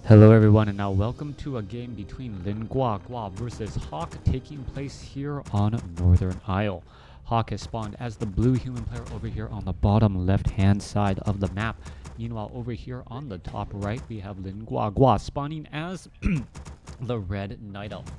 Hello everyone, and now welcome to a game between Lin Guagua versus Hawk taking place here on Northern Isle. Hawk has spawned as the blue human player over here on the bottom left hand side of the map. Meanwhile, over here on the top right, we have Lin Guagua spawning as the red night elf.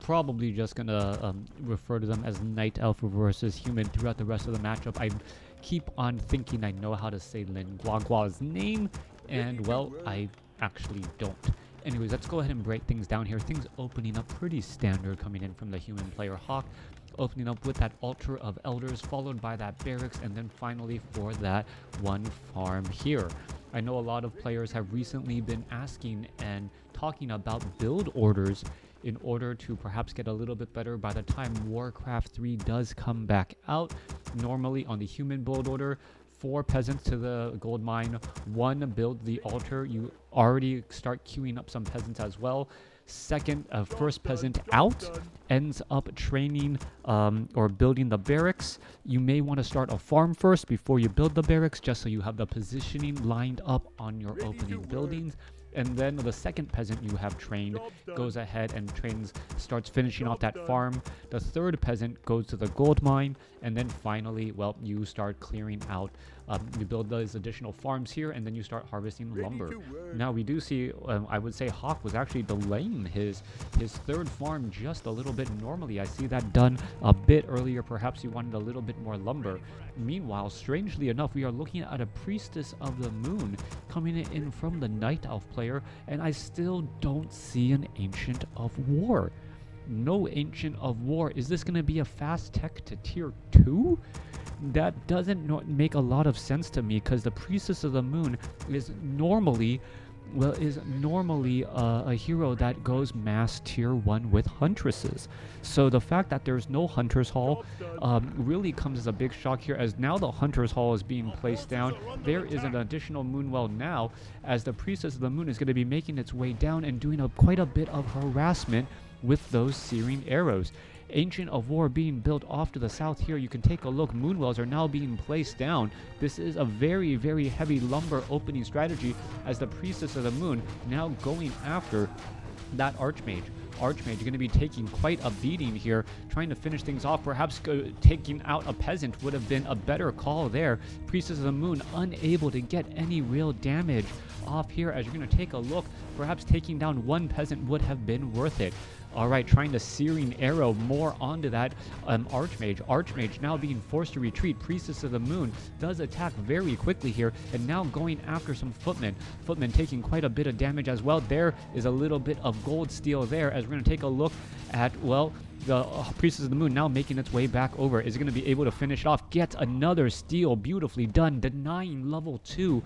Probably just gonna refer to them as night elf versus human throughout the rest of the matchup. I keep on thinking I know how to say Lin Guagua's name, and well, I actually don't. Anyways, let's go ahead and break things down here. Things opening up pretty standard coming in from the human player Hawk. Opening up with that altar of elders, followed by that barracks, and then finally for that one farm here. I know a lot of players have recently been asking and talking about build orders in order to perhaps get a little bit better by the time WarCraft 3 does come back out. Normally on the human build order, 4 peasants to the gold mine, 1 build the altar. You already start queuing up some peasants as well. First peasant out ends up training or building the barracks. You may want to start a farm first before you build the barracks, just so you have the positioning lined up on your opening buildings. And then the second peasant you have trained goes ahead and starts finishing off that farm. The third peasant goes to the gold mine, and then finally, well, you start clearing out. You build those additional farms here, and then you start harvesting lumber. Now we do see, I would say Hawk was actually delaying his third farm just a little bit. Normally, I see that done a bit earlier. Perhaps he wanted a little bit more lumber. Meanwhile, strangely enough, we are looking at a priestess of the moon coming in from the night elf player, and I still don't see an ancient of war. No ancient of war. Is this going to be a fast tech to tier 2? That doesn't make a lot of sense to me, because the priestess of the moon is normally a hero that goes mass tier 1 with huntresses. So the fact that there's no hunters hall really comes as a big shock here, as now the hunters hall is being placed down. There is an additional moonwell now, as the priestess of the moon is going to be making its way down and doing quite a bit of harassment with those searing arrows. Ancient of War being built off to the south here. You can take a look. Moonwells are now being placed down. This is a very, very heavy lumber opening strategy, as the Priestess of the Moon now going after that Archmage. Archmage going to be taking quite a beating here, trying to finish things off. Perhaps taking out a peasant would have been a better call there. Priestess of the Moon unable to get any real damage off here. As you're going to take a look, perhaps taking down 1 peasant would have been worth it. Alright, trying to searing arrow more onto that Archmage. Archmage now being forced to retreat. Priestess of the Moon does attack very quickly here, and now going after some footmen. Footmen taking quite a bit of damage as well. There is a little bit of gold steal there, as we're going to take a look at, well, the Priestess of the Moon now making its way back over. Is it going to be able to finish it off? Gets another steal. Beautifully done. Denying level 2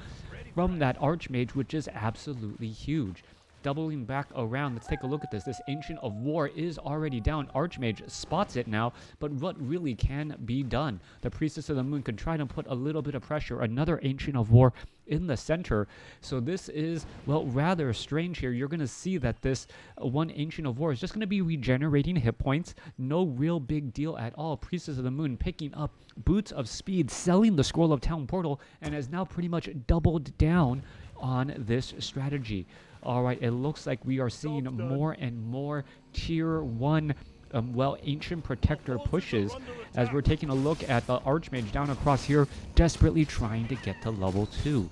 from that Archmage, which is absolutely huge. Doubling back around, let's take a look at this. This Ancient of War is already down. Archmage spots it now, but what really can be done? The Priestess of the Moon could try to put a little bit of pressure. Another Ancient of War in the center. So this is, well, rather strange here. You're going to see that this one Ancient of War is just going to be regenerating hit points. No real big deal at all. Priestess of the Moon picking up Boots of Speed, selling the Scroll of Town Portal, and has now pretty much doubled down on this strategy. Alright, it looks like we are seeing more and more tier 1 Ancient Protector pushes, as we're taking a look at the Archmage down across here, desperately trying to get to level 2.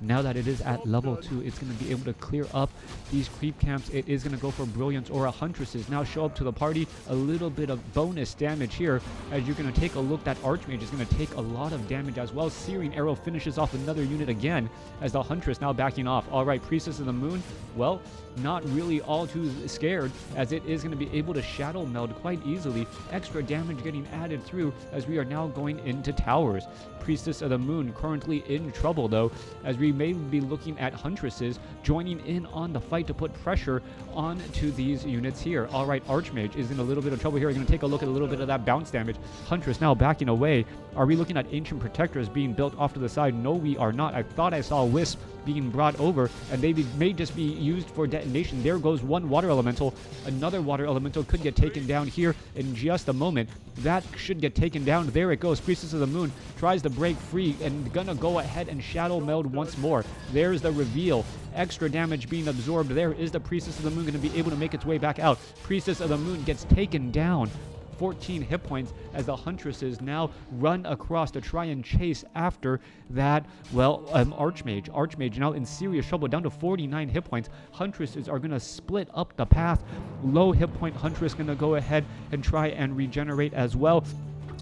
Now that it is at level 2, it's going to be able to clear up these creep camps. It is going to go for Brilliance, or a Huntresses now show up to the party. A little bit of bonus damage here, as you're going to take a look. That Archmage is going to take a lot of damage as well. Searing Arrow finishes off another unit again, as the Huntress now backing off. Alright, Priestess of the Moon, well, not really all too scared, as it is going to be able to shadow meld quite easily. Extra damage getting added through, as we are now going into towers. Priestess of the Moon currently in trouble though, as we may be looking at Huntresses joining in on the fight to put pressure onto these units here. Alright, Archmage is in a little bit of trouble here. We're going to take a look at a little bit of that bounce damage. Huntress now backing away. Are we looking at Ancient Protectors being built off to the side? No, we are not. I thought I saw Wisp being brought over, and they may just be used for detonation. There goes one water elemental. Another water elemental could get taken down here in just a moment. That should get taken down. There it goes. Priestess of the Moon tries to break free and gonna go ahead and shadow meld once more. There's the reveal. Extra damage being absorbed. There is the Priestess of the Moon going to be able to make its way back out. Priestess of the Moon gets taken down. 14 hit points as the Huntresses now run across to try and chase after that, well, Archmage. Archmage now in serious trouble, down to 49 hit points. Huntresses are going to split up the path. Low hit point Huntress going to go ahead and try and regenerate as well.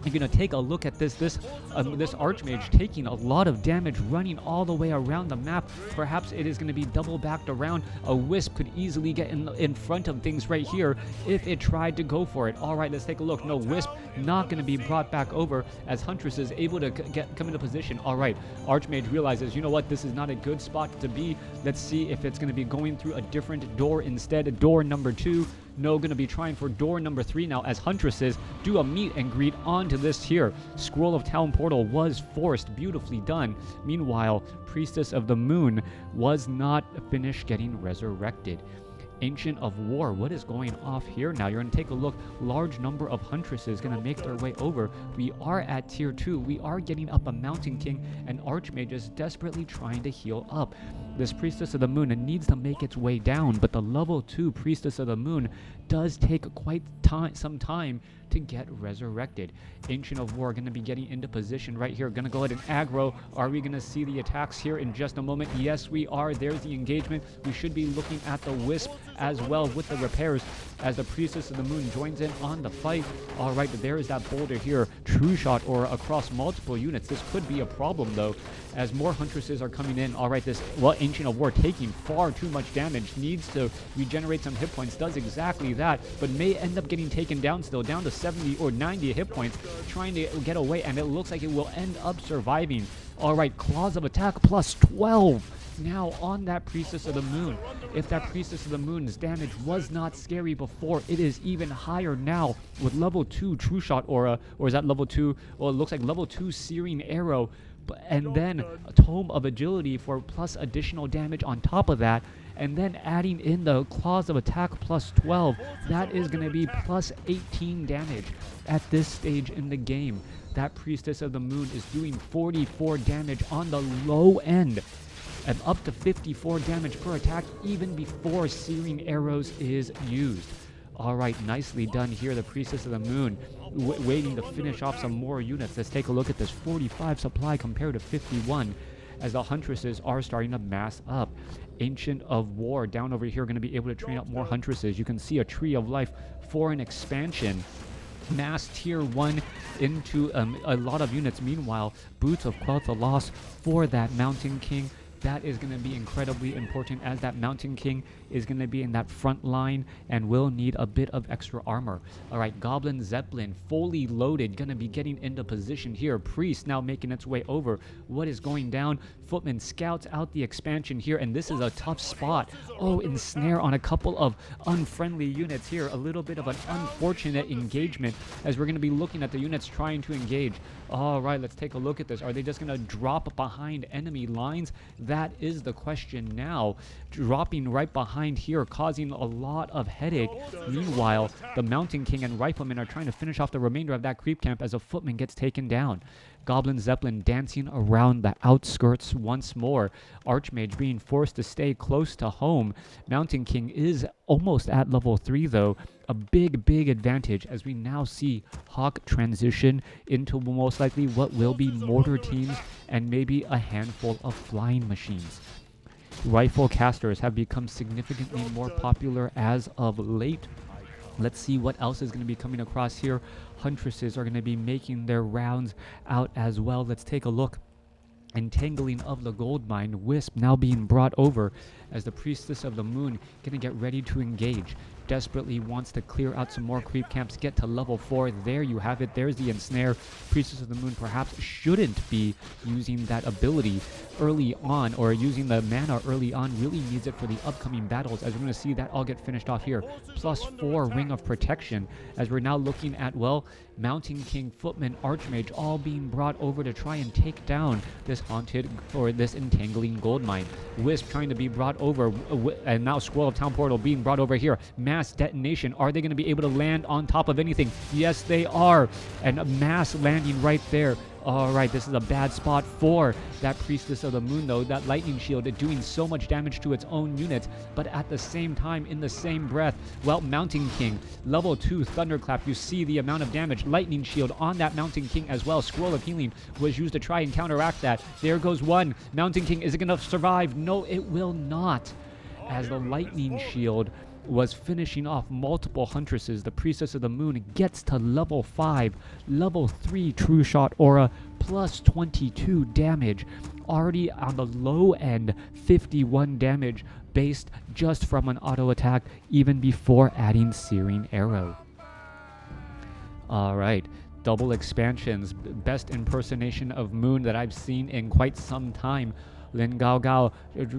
You're going to take a look at this Archmage taking a lot of damage, running all the way around the map. Perhaps it is going to be double backed around. A Wisp could easily get in front of things right here if it tried to go for it. All right, let's take a look. No, Wisp not going to be brought back over as Huntress is able to come into position. All right, Archmage realizes, you know what, this is not a good spot to be. Let's see if it's going to be going through a different door instead. Door number 2. No, going to be trying for door number 3 now as Huntresses do a meet and greet onto this here. Scroll of Town Portal was forced, beautifully done. Meanwhile, Priestess of the Moon was not finished getting resurrected. Ancient of War, what is going off here now? You're going to take a look. Large number of Huntresses going to make their way over. We are at tier 2. We are getting up a Mountain King, and Archmage is desperately trying to heal up. This Priestess of the Moon needs to make its way down, but the level 2 Priestess of the Moon does take quite some time to get resurrected. Ancient of War going to be getting into position right here. Going to go ahead and aggro. Are we going to see the attacks here in just a moment? Yes, we are. There's the engagement. We should be looking at the Wisp as well with the repairs as the Priestess of the Moon joins in on the fight. All right, there is that boulder here. True Shot Aura across multiple units. This could be a problem, though, as more Huntresses are coming in. All right, this, well, Ancient of War taking far too much damage. Needs to regenerate some hit points. Does exactly that, but may end up getting taken down still, down to 70 or 90 hit points, trying to get away, and it looks like it will end up surviving. All right, Claws of Attack plus 12 now on that Priestess of the Moon. If that Priestess of the Moon's damage was not scary before, it is even higher now with level 2 True Shot Aura, or is that level 2? Well, it looks like level 2 Searing Arrow, and then a Tome of Agility for plus additional damage on top of that, and then adding in the Claws of Attack plus 12, that is going to be plus 18 damage at this stage in the game. That Priestess of the Moon is doing 44 damage on the low end, and up to 54 damage per attack even before Searing Arrows is used. All right, nicely done here. The Priestess of the Moon waiting to finish off some more units. Let's take a look at this 45 supply compared to 51 as the Huntresses are starting to mass up. Ancient of War down over here going to be able to train up more Huntresses. You can see a Tree of Life for an expansion. Mass tier 1 into a lot of units. Meanwhile, Boots of Quell the Loss for that Mountain King. That is going to be incredibly important as that Mountain King is going to be in that front line and will need a bit of extra armor. All right, Goblin Zeppelin fully loaded, going to be getting into position here. Priest now making its way over. What is going down? Footman scouts out the expansion here, and this is a tough spot. Oh, ensnare on a couple of unfriendly units here. A little bit of an unfortunate engagement as we're going to be looking at the units trying to engage. All right, let's take a look at this. Are they just going to drop behind enemy lines? That is the question now. Dropping right behind here, causing a lot of headache. Meanwhile, the Mountain King and Rifleman are trying to finish off the remainder of that creep camp as a Footman gets taken down. Goblin Zeppelin dancing around the outskirts once more. Archmage being forced to stay close to home. Mountain King is almost at level 3 though. A big advantage as we now see Hawk transition into most likely what will be mortar teams and maybe a handful of flying machines. Rifle casters have become significantly more popular as of late. Let's see what else is going to be coming across here. Huntresses are going to be making their rounds out as well. Let's take a look. Entangling of the gold mine. Wisp now being brought over as the Priestess of the Moon going to get ready to engage. Desperately wants to clear out some more creep camps, get to level 4. There you have it. There's the ensnare. Priestess of the Moon perhaps shouldn't be using that ability early on, or using the mana early on. Really needs it for the upcoming battles, as we're going to see that all get finished off here. Plus 4 Ring of Protection, as we're now looking at, well, Mountain King, Footman, Archmage all being brought over to try and take down this haunted or this entangling gold mine. Wisp trying to be brought over, and now Scroll of Town Portal being brought over here. Mass detonation. Are they going to be able to land on top of anything? Yes, they are. And a mass landing right there. All right, this is a bad spot for that Priestess of the Moon, though. That lightning shield doing so much damage to its own units, but at the same time, in the same breath, well, Mountain King, level 2 Thunderclap, you see the amount of damage. Lightning shield on that Mountain King as well. Scroll of Healing was used to try and counteract that. There goes one. Mountain King, is it going to survive? No, it will not. As the lightning shield was finishing off multiple huntresses, the Priestess of the Moon gets to level 5, level 3 True Shot Aura, plus 22 damage. Already on the low end, 51 damage based just from an auto attack, even before adding Searing Arrow. Alright, double expansions, best impersonation of Moon that I've seen in quite some time. Lin Guagua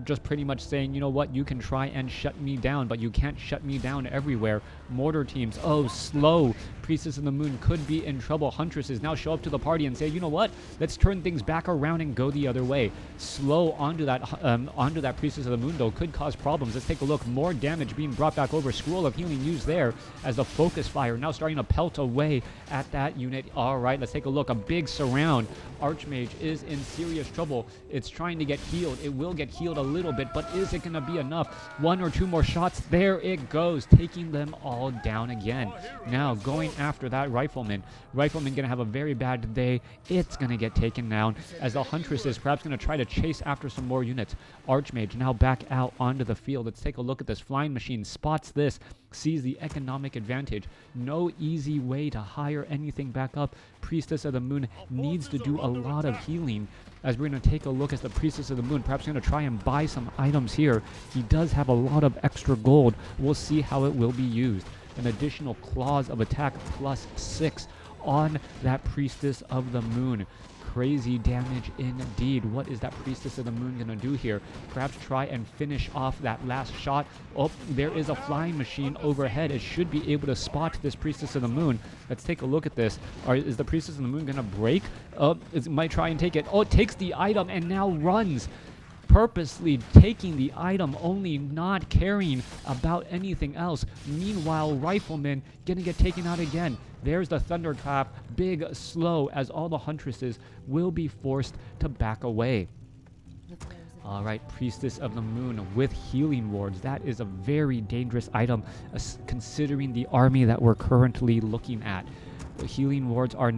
just pretty much saying, you know what, you can try and shut me down, but you can't shut me down everywhere. Mortar teams, oh, slow. Priestess of the Moon could be in trouble. Huntresses now show up to the party and say, you know what, let's turn things back around and go the other way. Slow onto that Priestess of the Moon, though, could cause problems. Let's take a look. More damage being brought back over. Scroll of Healing used there as the focus fire now starting to pelt away at that unit. All right, let's take a look. A big surround. Archmage is in serious trouble. It's trying to get healed. It will get healed a little bit, but is it going to be enough? 1 or 2 more shots. There it goes, taking them all down again. Now going after that Rifleman. Rifleman going to have a very bad day. It's going to get taken down as the Huntress is perhaps going to try to chase after some more units. Archmage now back out onto the field. Let's take a look at this. Flying Machine spots this, sees the economic advantage. No easy way to hire anything back up. Priestess of the Moon needs to do a lot of healing, as we're going to take a look as the Priestess of the Moon perhaps going to try and buy some items here. He does have a lot of extra gold. We'll see how it will be used. An additional clause of attack plus 6 on that Priestess of the Moon. Crazy damage indeed. What is that Priestess of the Moon going to do here? Perhaps try and finish off that last shot. Oh, there is a Flying Machine overhead. It should be able to spot this Priestess of the Moon. Let's take a look at this. Is the Priestess of the Moon going to break? It might try and take it. Oh, it takes the item and now runs. Purposely taking the item, only not caring about anything else. Meanwhile, Rifleman gonna get taken out again. There's the Thunderclap, big, slow, as all the Huntresses will be forced to back away. Alright, Priestess of the Moon with Healing Wards. That is a very dangerous item, considering the army that we're currently looking at. Healing wards are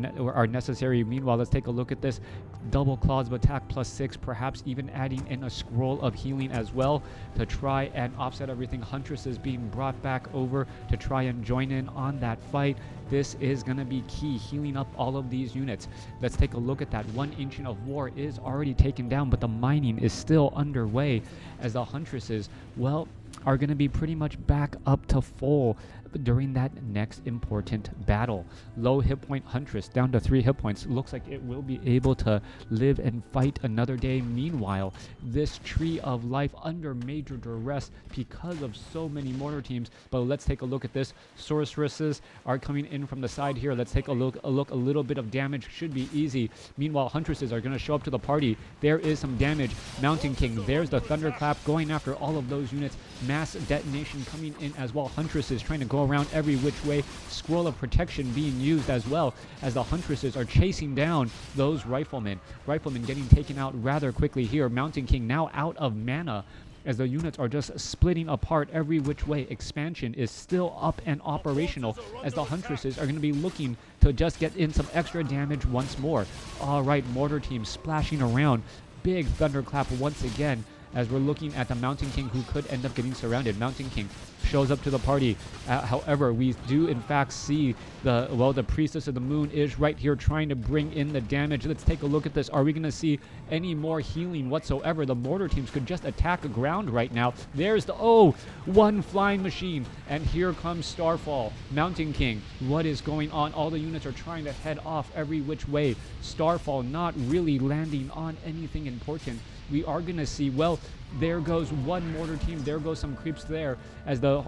necessary. Meanwhile, let's take a look at this. Double claws of attack plus 6, perhaps even adding in a scroll of healing as well to try and offset everything. Huntresses being brought back over to try and join in on that fight. This is going to be key, healing up all of these units. Let's take a look at that. One Ancient of War is already taken down, but the mining is still underway as the Huntresses, well, are going to be pretty much back up to full during that next important battle. Low hit point Huntress down to 3 hit points. Looks like it will be able to live and fight another day. Meanwhile, this Tree of Life under major duress because of so many mortar teams. But let's take a look at this. Sorceresses are coming in from the side here. Let's take a look. A little bit of damage should be easy. Meanwhile, Huntresses are going to show up to the party. There is some damage. Mountain King, there's the Thunderclap going after all of those units. Mass detonation coming in as well. Huntresses trying to go around every which way. Scroll of Protection being used as well as the Huntresses are chasing down those Riflemen. Riflemen getting taken out rather quickly here. Mountain King now out of mana as the units are just splitting apart every which way. Expansion is still up and operational as the Huntresses are going to be looking to just get in some extra damage once more. All right, mortar team splashing around. Big Thunderclap once again as we're looking at the Mountain King, who could end up getting surrounded. Mountain King shows up to the party. However, we do in fact see the Priestess of the Moon is right here trying to bring in the damage. Let's take a look at this. Are we going to see any more healing whatsoever? The mortar teams could just attack the ground right now. There's the, one Flying Machine. And here comes Starfall. Mountain King, what is going on? All the units are trying to head off every which way. Starfall not really landing on anything important. We are going to see, well, there goes one mortar team. There goes some creeps there as the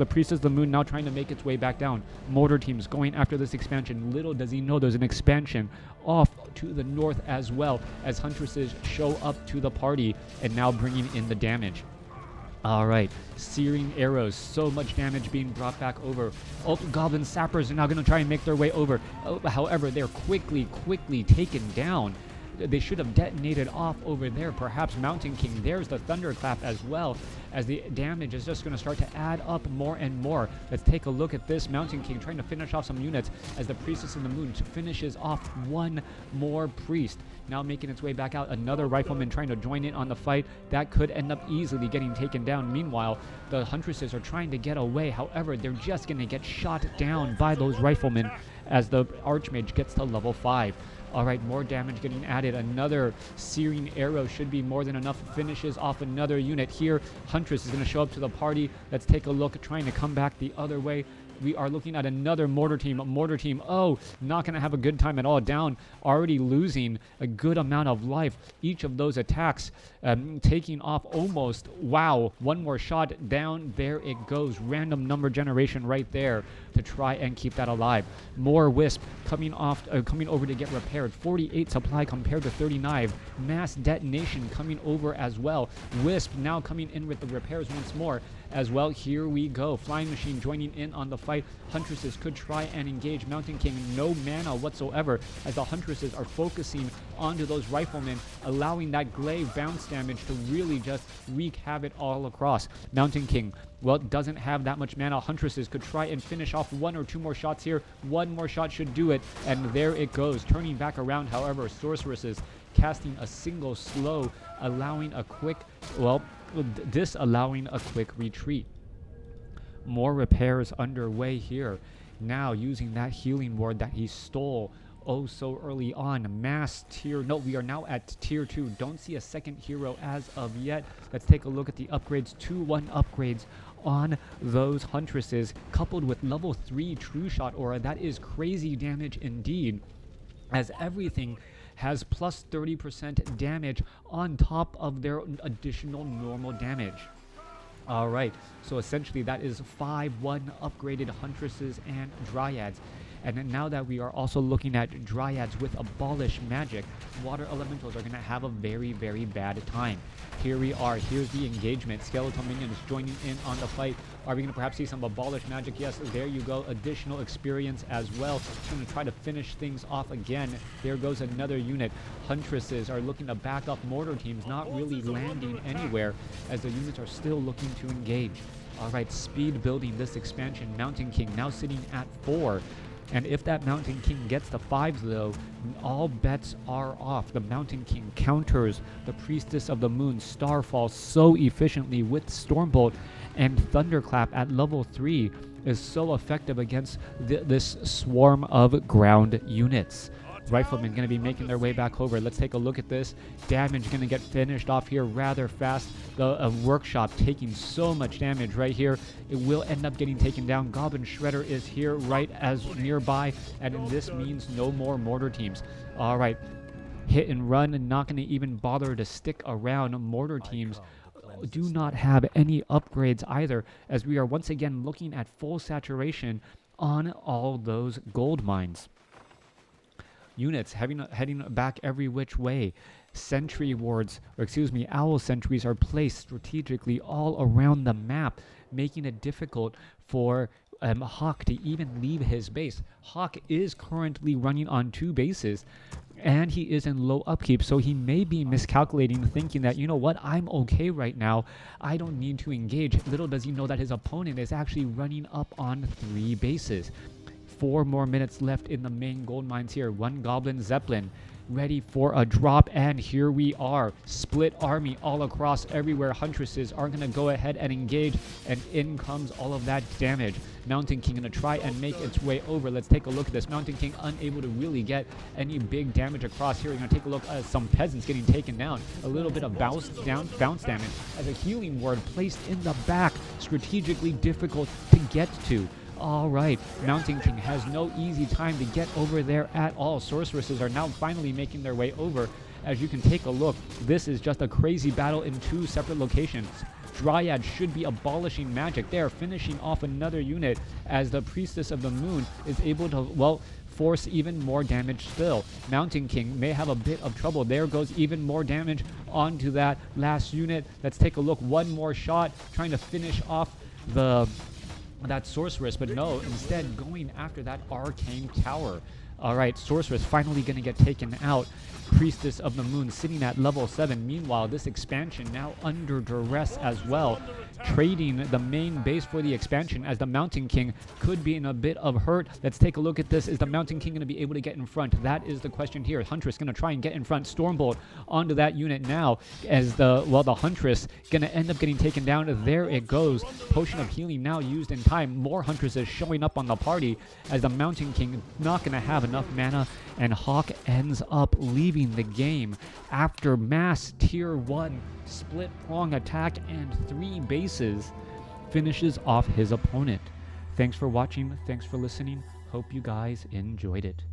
Priestess of the Moon now trying to make its way back down. Mortar teams going after this expansion. Little does he know there's an expansion off to the north as well as Huntresses show up to the party and now bringing in the damage. All right, searing arrows, so much damage being brought back over. Oh, goblin sappers are now going to try and make their way over. Oh, however, they're quickly taken down. They should have detonated off over there. Perhaps Mountain King. There's the thunderclap as well, as the damage is just going to start to add up more and more. Let's take a look at this. Mountain King trying to finish off some units as the Priestess of the Moon finishes off one more priest. Now making its way back out. Another rifleman trying to join in on the fight. That could end up easily getting taken down. Meanwhile, the huntresses are trying to get away. However, they're just going to get shot down by those riflemen as the Archmage gets to level 5. All right, more damage getting added. Another searing arrow should be more than enough. Finishes off another unit here. Huntress is going to show up to the party. Let's take a look, trying to come back the other way. We are looking at another mortar team. Oh, not going to have a good time at all. Down, already losing a good amount of life. Each of those attacks taking off almost. Wow, one more shot down. There it goes. Random number generation right there to try and keep that alive. More Wisp coming over to get repaired. 48 supply compared to 39. Mass detonation coming over as well. Wisp now coming in with the repairs once more as well. Here we go. Flying Machine joining in on the fight. Huntresses could try and engage Mountain King. No mana whatsoever as the Huntresses are focusing onto those riflemen, allowing that glaive bounce damage to really just wreak havoc all across. Mountain King, well, doesn't have that much mana. Huntresses could try and finish off one or two more shots here. One more shot should do it, and there it goes. Turning back around, however, Sorceresses casting a single slow, allowing a quick, well, disallowing a quick retreat. More repairs underway here. Now using that healing ward that he stole oh so early on. Mass tier, no, we are now at tier 2. Don't see a second hero as of yet. Let's take a look at the upgrades. 2-1 upgrades on those Huntresses, coupled with level 3 True Shot Aura. That is crazy damage indeed, as everything has plus 30% damage on top of their additional normal damage. All right, so essentially that is 5-1 upgraded Huntresses and Dryads. And then now that we are also looking at Dryads with Abolish Magic, Water Elementals are going to have a very, very bad time. Here we are. Here's the engagement. Skeletal Minions joining in on the fight. Are we going to perhaps see some Abolish Magic? Yes, there you go. Additional experience as well. Going to try to finish things off again. There goes another unit. Huntresses are looking to back up mortar teams, not really landing anywhere as the units are still looking to engage. All right, speed building this expansion. Mountain King now sitting at 4. And if that Mountain King gets to 5, though, all bets are off. The Mountain King counters the Priestess of the Moon Starfall so efficiently with Stormbolt, and Thunderclap at level 3 is so effective against this swarm of ground units. Riflemen going to be making their way back over. Let's take a look at this. Damage going to get finished off here rather fast. The Workshop taking so much damage right here. It will end up getting taken down. Goblin Shredder is here right as nearby, and this means no more mortar teams. All right, hit and run, and not going to even bother to stick around. Mortar teams do not have any upgrades either, as we are once again looking at full saturation on all those gold mines. Units heading back every which way. Sentry wards, or excuse me, owl sentries are placed strategically all around the map, making it difficult for Hawk to even leave his base. Hawk is currently running on 2 bases, and he is in low upkeep, so he may be miscalculating, thinking that, you know what, I'm okay right now, I don't need to engage. Little does he know that his opponent is actually running up on 3 bases. 4 more minutes left in the main gold mines here. 1 Goblin Zeppelin ready for a drop, and here we are. Split army all across everywhere. Huntresses are going to go ahead and engage, and in comes all of that damage. Mountain King going to try and make its way over. Let's take a look at this. Mountain King unable to really get any big damage across here. We're going to take a look at some peasants getting taken down. A little bit of bounce damage as a healing ward placed in the back. Strategically difficult to get to. All right, Mountain King has no easy time to get over there at all. Sorceresses are now finally making their way over. As you can take a look, this is just a crazy battle in 2 separate locations. Dryad should be abolishing magic there, finishing off another unit as the Priestess of the Moon is able to, well, force even more damage still. Mountain King may have a bit of trouble. There goes even more damage onto that last unit. Let's take a look. One more shot, trying to finish off that sorceress, but no, instead going after that arcane tower. All right, sorceress finally going to get taken out. Priestess of the Moon sitting at level 7. Meanwhile, this expansion now under duress as well, trading the main base for the expansion, as the Mountain King could be in a bit of hurt. Let's take a look at this. Is the Mountain King going to be able to get in front? That is the question here. Huntress going to try and get in front. Stormbolt onto that unit now, as the Huntress going to end up getting taken down. There it goes. Potion of healing now used in time. More Huntresses showing up on the party, as the Mountain King not going to have enough mana, and Hawk ends up leaving the game after mass tier 1 split prong attack and 3 bases, finishes off his opponent. Thanks for watching. Thanks for listening. Hope you guys enjoyed it.